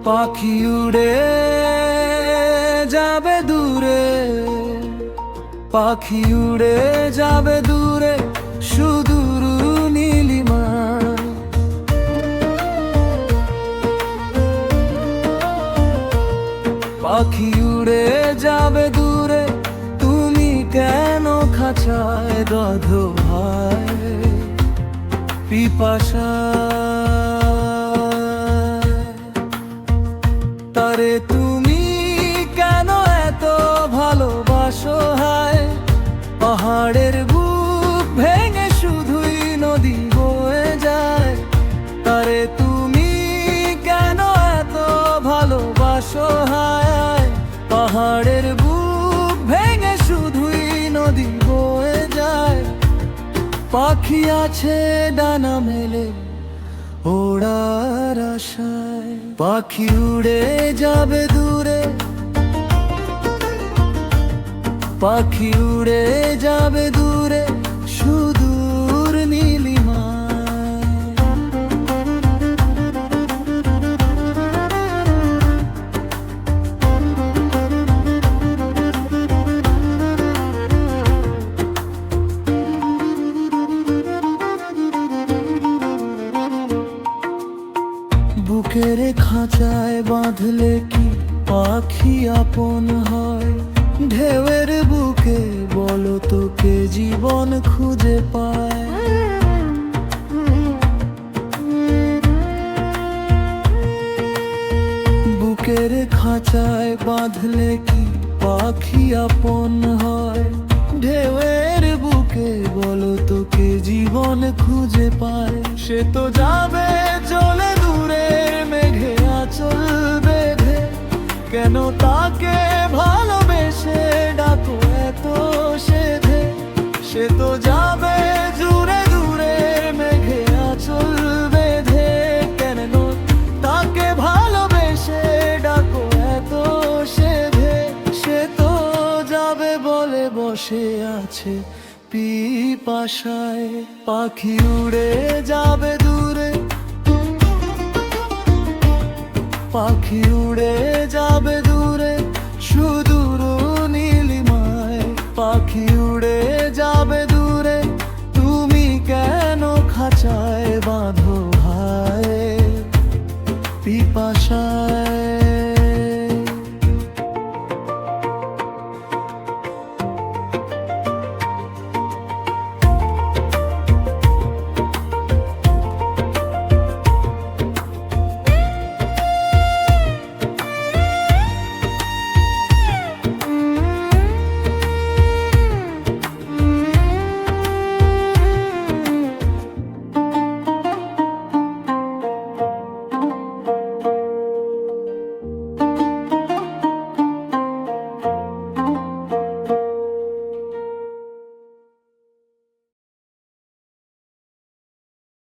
পাখি উড়ে যাবে দূরে, পাখি উড়ে যাবে দূরে, সুদূর নীলিমা। পাখি উড়ে যাবে দূরে, তুমি কেন খাঁচায় দধ ভাই পিপাসা। তারে তুমি কেন এত ভালোবাসো হায়, পাহাড়ের বুক ভেঙে শুধুই নদী বয়ে যায়। তারে তুমি কেন এত ভালোবাসো হায়, পাহাড়ের বুক ভেঙে শুধুই নদী বয়ে যায়। পাখি আছে ডানা মেলে ওড়ার আশায়, পাখি উড়ে যাবে দূরে, পাখি উড়ে যাবে দূরে, সুদূর নীলিমায়। বুকের খাঁচায় বাঁধলে কি পাখি আপন হয়, ঢেউয়ের বুকে বলো তোকে জীবন খুঁজে পায়। বুকের খাঁচায় বাঁধলে কি পাখি আপন হয়, ঢেউয়ের বুকে বলো তোকে জীবন খুঁজে পায়। সে তো যাবে চলে দূরের মেঘে আঁচল বেঁধে, কেন তাকে ভালোবেসে ডাকো এত সেধে। সে তো যাবে দূরে দূরের মেঘে আঁচল বেঁধে, কেন তাকে ভালোবেসে ডাকো এত সেধে। সে তো যাবে বলে বসে আছে পিপাসায়, পাখি উড়ে যাবে দূরে, পাখি উড়ে যাবে